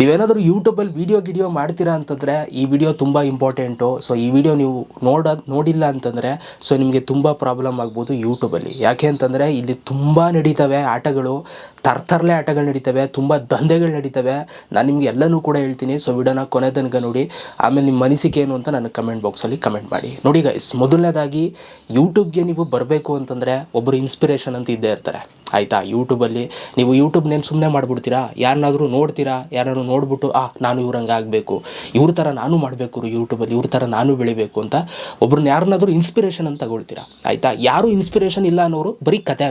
ನೀವೇನಾದರೂ ಯೂಟ್ಯೂಬಲ್ಲಿ ಗಿಡಿಯೋ ಮಾಡ್ತೀರಾ ಅಂತಂದರೆ ಈ ವಿಡಿಯೋ ತುಂಬ ಇಂಪಾರ್ಟೆಂಟು. ಸೊ ಈ ವಿಡಿಯೋ ನೀವು ನೋಡಿಲ್ಲ ಅಂತಂದರೆ ಸೊ ನಿಮಗೆ ತುಂಬ ಪ್ರಾಬ್ಲಮ್ ಆಗ್ಬೋದು ಯೂಟ್ಯೂಬಲ್ಲಿ. ಯಾಕೆ ಅಂತಂದರೆ ಇಲ್ಲಿ ತುಂಬ ನಡೀತವೆ ಆಟಗಳು, ತರ್ತರಲೆ ಆಟಗಳು ನಡೀತವೆ, ತುಂಬ ದಂಧೆಗಳು ನಡೀತವೆ. ನಾನು ನಿಮಗೆ ಎಲ್ಲನೂ ಕೂಡ ಹೇಳ್ತೀನಿ. ಸೊ ವಿಡಿಯೋನ ಕೊನೆ ತನಕ ನೋಡಿ, ಆಮೇಲೆ ನಿಮ್ಮ ಅನಿಸಿಕೆ ಏನು ಅಂತ ನನಗೆ ಕಮೆಂಟ್ ಬಾಕ್ಸಲ್ಲಿ ಕಮೆಂಟ್ ಮಾಡಿ. ನೋಡಿ ಗೈಸ್, ಮೊದಲನೇದಾಗಿ ಯೂಟ್ಯೂಬ್ಗೆ ನೀವು ಬರಬೇಕು ಅಂತಂದರೆ ಒಬ್ಬರು ಇನ್ಸ್ಪಿರೇಷನ್ ಅಂತ ಇದ್ದೇ ಇರ್ತಾರೆ, ಆಯಿತಾ. ಯೂಟ್ಯೂಬಲ್ಲಿ ನೀವು ಯೂಟ್ಯೂಬ್ನೇನು ಸುಮ್ಮನೆ ಮಾಡಿಬಿಡ್ತೀರಾ, ಯಾರನ್ನಾದರೂ ನೋಡ್ತೀರಾ, ಯಾರನ್ನಾರು ನೋಡ್ಬಿಟ್ಟು ನಾನು ಇವ್ರಂಗೆ ಆಗಬೇಕು, ಇವ್ರ ಥರ ನಾನು ಮಾಡಬೇಕು ಯೂಟ್ಯೂಬಲ್ಲಿ, ಇವ್ರ ಥರ ನಾನು ಬೆಳಿಬೇಕು ಅಂತ ಒಬ್ರನ್ನ ಯಾರನ್ನಾದರೂ ಇನ್ಸ್ಪಿರೇಷನ್ ಅಂತ ತಗೊಳ್ತೀರಾ, ಆಯಿತಾ. ಯಾರು ಇನ್ಸ್ಪಿರೇಷನ್ ಇಲ್ಲ ಅನ್ನೋರು ಬರೀ ಕತೆ,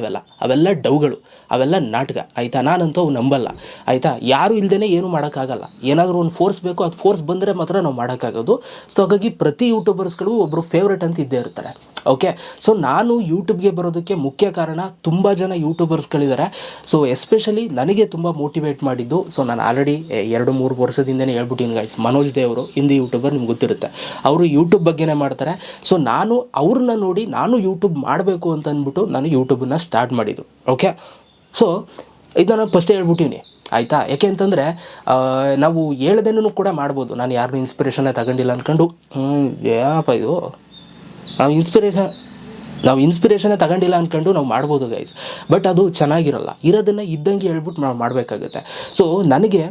ಅವೆಲ್ಲ ಡವ್ಗಳು, ಅವೆಲ್ಲ ನಾಟಕ, ಆಯಿತಾ. ನಾನಂತೂ ಅವು ನಂಬಲ್ಲ, ಆಯಿತಾ. ಯಾರು ಇಲ್ಲದೇ ಏನು ಮಾಡೋಕ್ಕಾಗಲ್ಲ. ಏನಾದರೂ ಒಂದು ಫೋರ್ಸ್ ಬೇಕು, ಅದು ಫೋರ್ಸ್ ಬಂದರೆ ಮಾತ್ರ ನಾವು ಮಾಡೋಕ್ಕಾಗೋದು. ಸೊ ಹಾಗಾಗಿ ಪ್ರತಿ ಯೂಟ್ಯೂಬರ್ಸ್ಗಳು ಒಬ್ಬರು ಫೇವ್ರೇಟ್ ಅಂತ ಇದ್ದೇ ಇರ್ತಾರೆ, ಓಕೆ. ಸೊ ನಾನು ಯೂಟ್ಯೂಬ್ಗೆ ಬರೋದಕ್ಕೆ ಮುಖ್ಯ ಕಾರಣ, ತುಂಬ ಜನ ಯೂಟ್ಯೂಬರ್ಸ್ಗಳಿದ್ದಾರೆ. ಸೊ ಎಸ್ಪೆಷಲಿ ನನಗೆ ತುಂಬ ಮೋಟಿವೇಟ್ ಮಾಡಿದ್ದು, ಸೊ ನಾನು ಆಲ್ರೆಡಿ 2-3 ವರ್ಷದಿಂದನೇ ಹೇಳ್ಬಿಟ್ಟಿನಿ ಗೈಸ್, ಮನೋಜ್ ದೇವರು ಹಿಂದಿ ಯೂಟ್ಯೂಬರ್, ನಿಮ್ಗೆ ಗೊತ್ತಿರುತ್ತೆ. ಅವರು ಯೂಟ್ಯೂಬ್ ಬಗ್ಗೆನೇ ಮಾಡ್ತಾರೆ. ಸೊ ನಾನು ಅವ್ರನ್ನ ನೋಡಿ ನಾನು ಯೂಟ್ಯೂಬ್ ಮಾಡಬೇಕು ಅಂತ ಅಂದ್ಬಿಟ್ಟು ನಾನು ಯೂಟ್ಯೂಬನ್ನು ಸ್ಟಾರ್ಟ್ ಮಾಡಿದ್ದು, ಓಕೆ. ಸೊ ಇದನ್ನು ಫಸ್ಟೇ ಹೇಳ್ಬಿಟ್ಟಿನಿ, ಆಯಿತಾ. ಯಾಕೆ ಅಂತಂದರೆ ನಾವು ಹೇಳ್ದೇನೂ ಕೂಡ ಮಾಡ್ಬೋದು. ನಾನು ಯಾರನ್ನೂ ಇನ್ಸ್ಪಿರೇಷನ್ನೇ ತಗೊಂಡಿಲ್ಲ ಅಂದ್ಕೊಂಡು ಏನಪ್ಪ ಇದು, ನಾವು ಇನ್ಸ್ಪಿರೇಷನ್ನೇ ತಗೊಂಡಿಲ್ಲ ಅಂದ್ಕೊಂಡು ನಾವು ಮಾಡ್ಬೋದು ಗೈಸ್. ಬಟ್ ಅದು ಚೆನ್ನಾಗಿರಲ್ಲ. ಇರೋದನ್ನು ಇದ್ದಂಗೆ ಹೇಳ್ಬಿಟ್ಟು ನಾವು ಮಾಡಬೇಕಾಗುತ್ತೆ. ಸೊ ನನಗೆ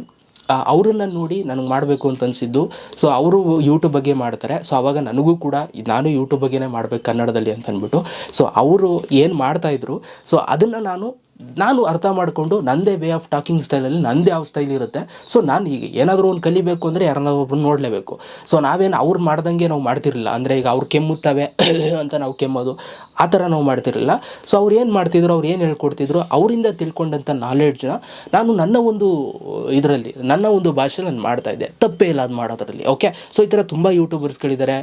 ಅವರನ್ನು ನೋಡಿ ನನಗೆ ಮಾಡಬೇಕು ಅಂತ ಅನಿಸಿದ್ದು. ಸೊ ಅವರು ಯೂಟ್ಯೂಬ್ ಬಗ್ಗೆ ಮಾಡ್ತಾರೆ. ಸೊ ಆವಾಗ ನನಗೂ ಕೂಡ ನಾನು ಯೂಟ್ಯೂಬ್ ಬಗ್ಗೆನೇ ಮಾಡಬೇಕು ಕನ್ನಡದಲ್ಲಿ ಅಂತ ಅಂದ್ಬಿಟ್ಟು. ಸೊ ಅವರು ಏನು ಮಾಡ್ತಾಯಿದ್ರು, ಸೊ ಅದನ್ನು ನಾನು ಅರ್ಥ ಮಾಡಿಕೊಂಡು ನನ್ನದೇ ವೇ ಆಫ್ ಟಾಕಿಂಗ್ ಸ್ಟೈಲಲ್ಲಿ ನನ್ನದೇ ಯಾವ ಸ್ಟೈಲ್ ಇರುತ್ತೆ. ಸೊ ನಾನು ಈಗ ಏನಾದರೂ ಒಂದು ಕಲಿಬೇಕು ಅಂದರೆ ಯಾರನ್ನ ಒಬ್ಬರು ನೋಡಲೇಬೇಕು. ಸೊ ನಾವೇನು ಅವ್ರು ಮಾಡ್ದಂಗೆ ನಾವು ಮಾಡ್ತಿರಲಿಲ್ಲ. ಅಂದರೆ ಈಗ ಅವ್ರು ಕೆಮ್ಮುತ್ತವೆ ಅಂತ ನಾವು ಕೆಮ್ಮೋದು ಆ ಥರ ನಾವು ಮಾಡ್ತಿರಲಿಲ್ಲ. ಸೊ ಅವ್ರು ಏನು ಮಾಡ್ತಿದ್ರು, ಅವ್ರು ಏನು ಹೇಳ್ಕೊಡ್ತಿದ್ರು, ಅವರಿಂದ ತಿಳ್ಕೊಂಡಂಥ ನಾಲೆಡ್ಜನ್ನ ನಾನು ನನ್ನ ಒಂದು ಭಾಷೆಯಲ್ಲಿ ನಾನು ಮಾಡ್ತಾಯಿದ್ದೆ. ತಪ್ಪೇ ಇಲ್ಲ ಅದು ಮಾಡೋದ್ರಲ್ಲಿ, ಓಕೆ. ಸೊ ಈ ಥರ ತುಂಬ ಯೂಟ್ಯೂಬರ್ಸ್ಗಳಿದ್ದಾರೆ.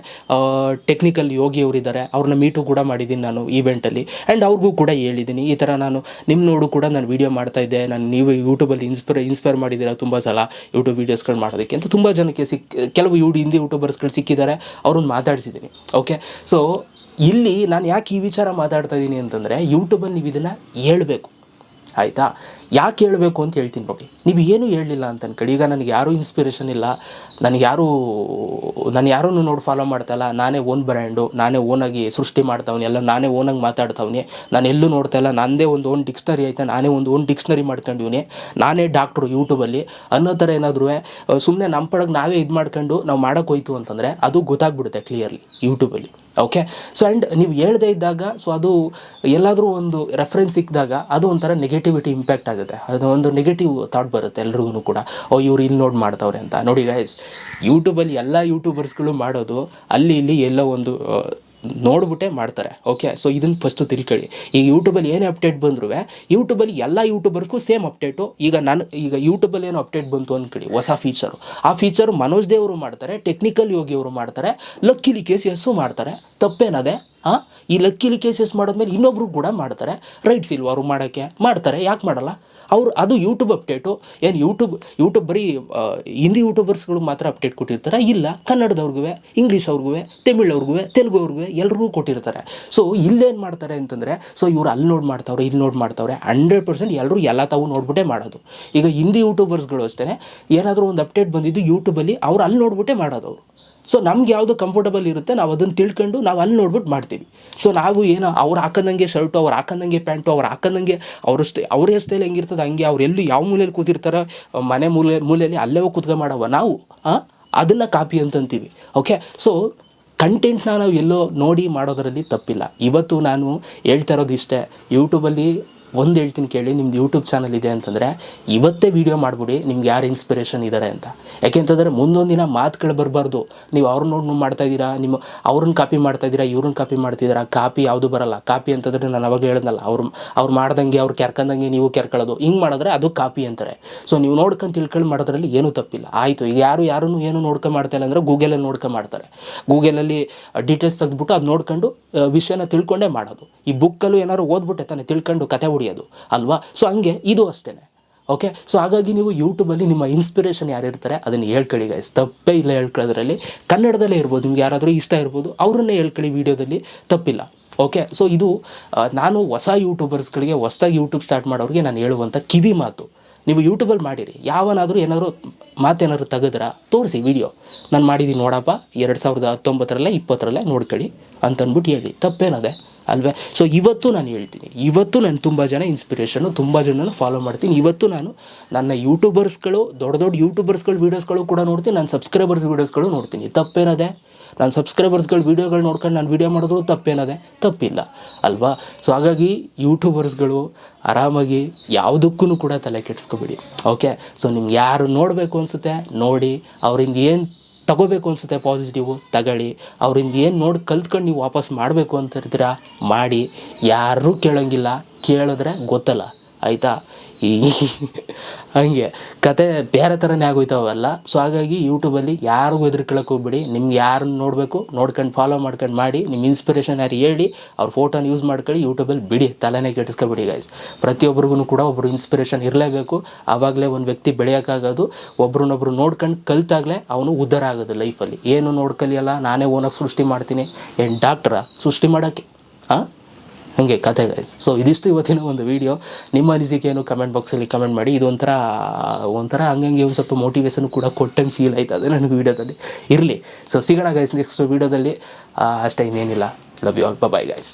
ಟೆಕ್ನಿಕಲ್ ಯೋಗಿ ಅವರಿದ್ದಾರೆ, ಅವ್ರನ್ನ ಮೀಟು ಕೂಡ ಮಾಡಿದ್ದೀನಿ ನಾನು ಈವೆಂಟಲ್ಲಿ. ಆ್ಯಂಡ್ ಅವ್ರಿಗೂ ಕೂಡ ಹೇಳಿದ್ದೀನಿ, ಈ ಥರ ನಾನು ನಿಮ್ಮ ನೋಡು ಕೂಡ ನಾನು ವೀಡಿಯೋ ಮಾಡ್ತಾಯಿದ್ದೆ, ನೀವು ಯೂಟ್ಯೂಬಲ್ಲಿ ಇನ್ಸ್ಪೈರ್ ಮಾಡಿದ್ದೀರಾ ತುಂಬ ಸಲ ಯೂಟ್ಯೂಬ್ ವೀಡಿಯೋಸ್ಗಳು ಮಾಡೋದಕ್ಕೆ ಅಂತ ತುಂಬ ಜನಕ್ಕೆ ಕೆಲವು ಹಿಂದಿ ಯೂಟ್ಯೂಬರ್ಸ್ಗಳು ಸಿಕ್ಕಿದ್ದಾರೆ, ಅವ್ರನ್ನ ಮಾತಾಡಿಸಿದ್ದೀನಿ, ಓಕೆ. ಸೊ ಇಲ್ಲಿ ನಾನು ಯಾಕೆ ಈ ವಿಚಾರ ಮಾತಾಡ್ತಾ ಇದ್ದೀನಿ ಅಂತಂದರೆ, ಯೂಟ್ಯೂಬಲ್ಲಿ ನೀವು ಇದನ್ನು ಹೇಳ್ಬೇಕು, ಆಯಿತಾ. ಯಾಕೆ ಹೇಳಬೇಕು ಅಂತ ಹೇಳ್ತೀನಿ ನೋಡಿ. ನೀವು ಏನೂ ಹೇಳಲಿಲ್ಲ ಅಂತ ಅನ್ಕೊಳ್ಳಿ. ಈಗ ನನಗೆ ಯಾರೂ ಇನ್ಸ್ಪಿರೇಷನ್ ಇಲ್ಲ, ನಾನು ಯಾರೂ ನೋಡಿ ಫಾಲೋ ಮಾಡ್ತಾಯಿಲ್ಲ. ನಾನೇ ಓನ್ ಬ್ರ್ಯಾಂಡು, ನಾನೇ ಓನಾಗಿ ಸೃಷ್ಟಿ ಮಾಡ್ತಾವ್ನಿ, ಎಲ್ಲ ನಾನೇ ಓನಾಗಿ ಮಾತಾಡ್ತಾವ್ನಿ. ನಾನು ಎಲ್ಲೂ ನೋಡ್ತಾಯಿಲ್ಲ, ನನ್ನದೇ ಒಂದು ಓನ್ ಡಿಕ್ಷ್ನರಿ ಆಯಿತಾ, ನಾನೇ ಒಂದು ಓನ್ ಡಿಕ್ಷ್ನರಿ ಮಾಡ್ಕೊಂಡಿವ್ನಿ, ನಾನೇ ಡಾಕ್ಟ್ರು ಯೂಟ್ಯೂಬಲ್ಲಿ ಅನ್ನೋ ಥರ ಏನಾದರೂ ಸುಮ್ಮನೆ ನಮ್ಮ ಪಡಗೆ ನಾವೇ ಇದು ಮಾಡ್ಕೊಂಡು ನಾವು ಮಾಡೋಕ್ಕೆ ಹೋಯ್ತು ಅಂತಂದರೆ ಅದು ಗೊತ್ತಾಗ್ಬಿಡುತ್ತೆ ಕ್ಲಿಯರ್ಲಿ ಯೂಟ್ಯೂಬಲ್ಲಿ, ಓಕೆ. ಸೊ ಆ್ಯಂಡ್ ನೀವು ಹೇಳ್ದೇ ಇದ್ದಾಗ, ಸೊ ಅದು ಎಲ್ಲಾದರೂ ಒಂದು ರೆಫರೆನ್ಸ್ ಸಿಕ್ಕಿದಾಗ ಅದು ಒಂಥರ ನೆಗೆಟಿವಿಟಿ ಇಂಪ್ಯಾಕ್ಟ್ ಆಗುತ್ತೆ. ಅದು ಒಂದು ನೆಗೆಟಿವ್ ಥಾಟ್ ಬರುತ್ತೆ ಎಲ್ರಿಗೂ ಕೂಡ, ಇವ್ರು ಇಲ್ಲಿ ನೋಡಿ ಮಾಡ್ತಾವ್ರೆ ಅಂತ. ನೋಡಿ ಗೈಸ್, ಯೂಟ್ಯೂಬಲ್ಲಿ ಎಲ್ಲ ಯೂಟ್ಯೂಬರ್ಸ್ಗಳು ಮಾಡೋದು ಅಲ್ಲಿ ಇಲ್ಲಿ ಎಲ್ಲೋ ಒಂದು ನೋಡ್ಬಿಟ್ಟೆ ಮಾಡ್ತಾರೆ, ಓಕೆ. ಸೊ ಇದನ್ನು ಫಸ್ಟು ತಿಳ್ಕೊಳ್ಳಿ. ಈಗ ಯೂಟ್ಯೂಬಲ್ಲಿ ಏನೇ ಅಪ್ಡೇಟ್ ಬಂದರೂ ಯೂಟ್ಯೂಬಲ್ಲಿ ಎಲ್ಲ ಯೂಟ್ಯೂಬರ್ಸ್ಗೂ ಸೇಮ್ ಅಪ್ಡೇಟು. ಈಗ ಯೂಟ್ಯೂಬಲ್ಲಿ ಏನು ಅಪ್ಡೇಟ್ ಬಂತು ಅಂದ್ಕೊಳ್ಳಿ, ಹೊಸ ಫೀಚರು, ಆ ಫೀಚರು ಮನೋಜ್ ದೇವರು ಮಾಡ್ತಾರೆ, ಟೆಕ್ನಿಕಲ್ ಯೋಗಿ ಅವರು ಮಾಡ್ತಾರೆ, ಲಕ್ಕಿಲಿ ಕೇಸಸ್ಸು ಮಾಡ್ತಾರೆ. ತಪ್ಪೇನದೆ? ಈ ಲಕ್ಕಿಲಿ ಕೇಸಸ್ ಮಾಡೋದ್ಮೇಲೆ ಇನ್ನೊಬ್ರು ಕೂಡ ಮಾಡ್ತಾರೆ. ರೈಟ್ಸ್ ಇಲ್ವ ಅವ್ರು ಮಾಡೋಕ್ಕೆ? ಮಾಡ್ತಾರೆ, ಯಾಕೆ ಮಾಡಲ್ಲ ಅವರು? ಅದು ಯೂಟ್ಯೂಬ್ ಅಪ್ಡೇಟು. ಏನು ಯೂಟ್ಯೂಬ್ ಬರೀ ಹಿಂದಿ ಯೂಟ್ಯೂಬರ್ಸ್ಗಳು ಮಾತ್ರ ಅಪ್ಡೇಟ್ ಕೊಟ್ಟಿರ್ತಾರೆ? ಇಲ್ಲ, ಕನ್ನಡದವ್ರಿಗೂ, ಇಂಗ್ಲೀಷ್ ಅವ್ರಿಗೂ, ತಮಿಳ್ ಅವ್ರಿಗೂ, ತೆಲುಗು ಅವ್ರಿಗೂ ಎಲ್ರಿಗೂ ಕೊಟ್ಟಿರ್ತಾರೆ. ಸೊ ಇಲ್ಲೇನು ಮಾಡ್ತಾರೆ ಅಂತಂದರೆ, ಸೊ ಇವ್ರು ಅಲ್ಲಿ ನೋಡಿ ಮಾಡ್ತಾವ್ರೆ, ಇಲ್ಲಿ ನೋಡಿ ಮಾಡ್ತಾವ್ರೆ. 100% ಎಲ್ಲರೂ ಎಲ್ಲ ತಾವು ನೋಡ್ಬಿಟ್ಟೆ ಮಾಡೋದು. ಈಗ ಹಿಂದಿ ಯೂಟ್ಯೂಬರ್ಸ್ಗಳು ಅಷ್ಟೇ, ಏನಾದರೂ ಒಂದು ಅಪ್ಡೇಟ್ ಬಂದಿದ್ದು ಯೂಟ್ಯೂಬಲ್ಲಿ ಅವ್ರು ಅಲ್ಲಿ ನೋಡ್ಬಿಟ್ಟೆ ಮಾಡೋದು ಅವರು. ಸೊ ನಮ್ಗೆ ಯಾವುದು ಕಂಫರ್ಟಬಲ್ ಇರುತ್ತೆ ನಾವು ಅದನ್ನು ತಿಳ್ಕೊಂಡು ನಾವು ಅಲ್ಲಿ ನೋಡ್ಬಿಟ್ಟು ಮಾಡ್ತೀವಿ. ಸೊ ನಾವು ಏನು ಅವ್ರು ಹಾಕೊಂಡಂಗೆ ಶರ್ಟು, ಅವ್ರು ಹಾಕೊಂಡಂಗೆ ಪ್ಯಾಂಟು, ಅವ್ರು ಹಾಕೊಂಡಂಗೆ ಅವ್ರ ಸ್ಟೈಲ್ ಹೆಂಗಿರ್ತದೆ ಹಂಗೆ, ಅವ್ರು ಎಲ್ಲಿ ಯಾವ ಮೂಲೆಯಲ್ಲಿ ಕೂತಿರ್ತಾರೆ ಮನೆ ಮೂಲೆಯಲ್ಲಿ ಅಲ್ಲೇ ಕೂತ್ಕೊಂಡು ಮಾಡವ ನಾವು ಅದನ್ನು ಕಾಪಿ ಅಂತಂತೀವಿ, ಓಕೆ. ಸೊ ಕಂಟೆಂಟ್ನ ನಾವು ಎಲ್ಲೋ ನೋಡಿ ಮಾಡೋದರಲ್ಲಿ ತಪ್ಪಿಲ್ಲ. ಇವತ್ತು ನಾನು ಹೇಳ್ತಾ ಇರೋದು ಇಷ್ಟೇ, ಯೂಟ್ಯೂಬಲ್ಲಿ ಒಂದು ಹೇಳ್ತೀನಿ ಕೇಳಿ, ನಿಮ್ದು ಯೂಟ್ಯೂಬ್ ಚಾನಲ್ ಇದೆ ಅಂತಂದರೆ ಇವತ್ತೇ ವೀಡಿಯೋ ಮಾಡಿಬಿಡಿ, ನಿಮ್ಗೆ ಯಾರು ಇನ್ಸ್ಪಿರೇಷನ್ ಇದ್ದಾರೆ ಅಂತ. ಯಾಕೆಂತಂದರೆ ಮುಂದೊಂದು ದಿನ ಮಾತುಗಳು ಬರಬಾರ್ದು. ನೀವು ಅವ್ರನ್ನ ನೋಡಿ ಮಾಡ್ತಾಯಿದ್ದೀರಾ, ಅವ್ರನ್ನ ಕಾಪಿ ಮಾಡ್ತಾಯಿದ್ದೀರಾ, ಇವ್ರನ್ನ ಕಾಪಿ ಮಾಡ್ತಿದ್ದೀರಾ. ಕಾಪಿ ಯಾವುದು ಬರಲ್ಲ. ಕಾಪಿ ಅಂತಂದರೆ ನಾನು ಅವಾಗ ಹೇಳಿದ್ನಲ್ಲ, ಅವ್ರು ಮಾಡ್ದಂಗೆ, ಅವ್ರು ಕೆರ್ಕೊಂಡಂಗೆ ನೀವು ಕೆರ್ಕೊಳ್ಳೋದು, ಹಿಂಗೆ ಮಾಡಿದ್ರೆ ಅದು ಕಾಪಿ ಅಂತಾರೆ. ಸೊ ನೀವು ನೋಡ್ಕೊಂಡು ತಿಳ್ಕೊಂಡು ಮಾಡೋದ್ರಲ್ಲಿ ಏನೂ ತಪ್ಪಿಲ್ಲ, ಆಯಿತು. ಈಗ ಯಾರನ್ನು ಏನು ನೋಡ್ಕೊಂಡು ಮಾಡ್ತಾಯಿಲ್ಲ ಅಂದರೆ ಗೂಗಲಲ್ಲಿ ನೋಡ್ಕೊಂಡು ಮಾಡ್ತಾರೆ. ಗೂಗಲಲ್ಲಿ ಡೀಟೇಲ್ಸ್ ತೆಗೆದ್ಬಿಟ್ಟು ಅದು ನೋಡ್ಕೊಂಡು ವಿಷಯನ ತಿಳ್ಕೊಂಡೇ ಮಾಡೋದು. ಈ ಬುಕ್ಕಲ್ಲೂ ಏನಾದ್ರು ಓದ್ಬಿಟ್ಟೆ ತಾನೆ ತಿಳ್ಕೊಂಡು ಕತೆ ಹೊಡಿಯೋದು ಅಲ್ವಾ? ಸೊ ಹಂಗೆ ಇದು ಅಷ್ಟೇ, ಓಕೆ. ಸೊ ಹಾಗಾಗಿ ನೀವು ಯೂಟ್ಯೂಬಲ್ಲಿ ನಿಮ್ಮ ಇನ್ಸ್ಪಿರೇಷನ್ ಯಾರು ಇರ್ತಾರೆ ಅದನ್ನು ಹೇಳ್ಕೊಳ್ಳಿ ಗೈಸ್, ತಪ್ಪೇ ಇಲ್ಲ ಹೇಳ್ಕೊಳ್ಳೋದ್ರಲ್ಲಿ. ಕನ್ನಡದಲ್ಲೇ ಇರ್ಬೋದು, ನಿಮ್ಗೆ ಯಾರಾದರೂ ಇಷ್ಟ ಇರ್ಬೋದು, ಅವ್ರನ್ನೇ ಹೇಳ್ಕೊಳ್ಳಿ ವೀಡಿಯೋದಲ್ಲಿ, ತಪ್ಪಿಲ್ಲ, ಓಕೆ. ಸೊ ಇದು ನಾನು ಹೊಸ ಯೂಟ್ಯೂಬರ್ಸ್ಗಳಿಗೆ, ಹೊಸದಾಗಿ ಯೂಟ್ಯೂಬ್ ಸ್ಟಾರ್ಟ್ ಮಾಡೋರಿಗೆ ನಾನು ಹೇಳುವಂಥ ಕಿವಿ ಮಾತು. ನೀವು ಯೂಟ್ಯೂಬಲ್ಲಿ ಮಾಡಿರಿ, ಯಾವನಾದರೂ ಏನಾದರೂ ಮಾತೇನಾದ್ರು ತೆಗೆದ್ರಾ ತೋರಿಸಿ ವಿಡಿಯೋ, ನಾನು ಮಾಡಿದ್ದೀನಿ ನೋಡಪ್ಪ 2019 20 ನೋಡ್ಕೊಳ್ಳಿ ಅಂತಂದ್ಬಿಟ್ಟು ಹೇಳಿ, ತಪ್ಪೇನದೆ ಅಲ್ವೇ? ಸೊ ಇವತ್ತು ನಾನು ಹೇಳ್ತೀನಿ, ಇವತ್ತು ನಾನು ತುಂಬ ಜನ ಇನ್ಸ್ಪಿರೇಷನ್ನು, ತುಂಬ ಜನನ ಫಾಲೋ ಮಾಡ್ತೀನಿ. ಇವತ್ತು ನಾನು ನನ್ನ ಯೂಟ್ಯೂಬರ್ಸ್ಗಳು, ದೊಡ್ಡ ದೊಡ್ಡ ಯೂಟ್ಯೂಬರ್ಸ್ಗಳು ವೀಡಿಯೋಸ್ಗಳು ಕೂಡ ನೋಡ್ತೀನಿ, ನನ್ನ ಸಬ್ಸ್ಕ್ರೈಬರ್ಸ್ ವೀಡಿಯೋಸ್ಗಳು ನೋಡ್ತೀನಿ. ತಪ್ಪೇನದೆ? ನಾನು ಸಬ್ಸ್ಕ್ರೈಬರ್ಸ್ಗಳು ವೀಡಿಯೋಗಳು ನೋಡ್ಕೊಂಡು ನಾನು ವೀಡಿಯೋ ಮಾಡೋದು ತಪ್ಪೇನದೆ? ತಪ್ಪಿಲ್ಲ ಅಲ್ವಾ? ಸೊ ಹಾಗಾಗಿ ಯೂಟ್ಯೂಬರ್ಸ್ಗಳು ಆರಾಮಾಗಿ ಯಾವುದಕ್ಕೂ ಕೂಡ ತಲೆ ಕೆಡಿಸ್ಕೊಬೇಡಿ, ಓಕೆ? ಸೊ ನಿಮ್ಗೆ ಯಾರು ನೋಡಬೇಕು ಅನಿಸುತ್ತೆ ನೋಡಿ, ಅವರಿಂದ ಏನು ತಗೋಬೇಕು ಅನಿಸುತ್ತೆ ಪಾಸಿಟಿವು ತಗೊಳ್ಳಿ, ಅವರಿಂದ ಏನು ನೋಡಿ ಕಲ್ತ್ಕೊಂಡು ನೀವು ವಾಪಸ್ ಮಾಡಬೇಕು ಅಂತ ಇರ್ತೀರಾ ಮಾಡಿ. ಯಾರೂ ಕೇಳೋಂಗಿಲ್ಲ, ಕೇಳಿದ್ರೆ ಗೊತ್ತಲ್ಲ ಆಯಿತಾ? ಈ ಹಂಗೆ ಕತೆ ಬೇರೆ ಥರನೇ ಆಗೋಯ್ತಾವಲ್ಲ. ಸೊ ಹಾಗಾಗಿ ಯೂಟ್ಯೂಬಲ್ಲಿ ಯಾರಿಗೂ ಹೆದರ್ಕೊಳ್ಳೋಕೆ ಹೋಗ್ಬೇಡಿ. ನಿಮ್ಗೆ ಯಾರನ್ನ ನೋಡಬೇಕು ನೋಡ್ಕೊಂಡು ಫಾಲೋ ಮಾಡ್ಕೊಂಡು ಮಾಡಿ. ನಿಮ್ಮ ಇನ್ಸ್ಪಿರೇಷನ್ ಯಾರು ಹೇಳಿ ಅವ್ರ ಫೋಟೋನ ಯೂಸ್ ಮಾಡ್ಕೊಳ್ಳಿ, ಯೂಟ್ಯೂಬಲ್ಲಿ ಬಿಡಿ, ತಲೆನೇ ಕೆಡಿಸ್ಕೊಬಿಡಿ ಗೈಸ್. ಪ್ರತಿಯೊಬ್ಬರಿಗೂ ಕೂಡ ಒಬ್ಬರು ಇನ್ಸ್ಪಿರೇಷನ್ ಇರಲೇಬೇಕು, ಆವಾಗಲೇ ಒಂದು ವ್ಯಕ್ತಿ ಬೆಳೆಯೋಕ್ಕಾಗೋದು. ಒಬ್ರನ್ನೊಬ್ರು ನೋಡ್ಕೊಂಡು ಕಲ್ತಾಗಲೇ ಅವನು ಉದ್ಧಾರ ಆಗೋದು ಲೈಫಲ್ಲಿ. ಏನು ನೋಡ್ಕಲಿಯಲ್ಲ, ನಾನೇ ಓನಾಗಿ ಸೃಷ್ಟಿ ಮಾಡ್ತೀನಿ, ಏನು ಡಾಕ್ಟ್ರಾ ಸೃಷ್ಟಿ ಮಾಡೋಕ್ಕೆ? ಹಾಂ, ಹಾಗೆ ಕತೆ ಗೈಸ್. ಸೊ ಇದಿಷ್ಟು ಇವತ್ತಿನ ಒಂದು ವೀಡಿಯೋ. ನಿಮ್ಮ ಅನಿಸಿಕೆಯನ್ನು ಕಮೆಂಟ್ ಬಾಕ್ಸಲ್ಲಿ ಕಮೆಂಟ್ ಮಾಡಿ. ಇದು ಒಂಥರ ಹಂಗಂಗೆ ಒಂದು ಸ್ವಲ್ಪ ಮೋಟಿವೇಶನ್ ಕೂಡ ಕೊಟ್ಟಂಗೆ ಫೀಲ್ ಆಯ್ತದೆ ನನಗೆ ವೀಡಿಯೋದಲ್ಲಿ. ಇರಲಿ, ಸೊ ಸಿಗೋಣ ಗೈಸ್ ನೆಕ್ಸ್ಟ್ ವೀಡಿಯೋದಲ್ಲಿ. ಅಷ್ಟೇ, ಇನ್ನೇನಿಲ್ಲ. Love you all, bye guys.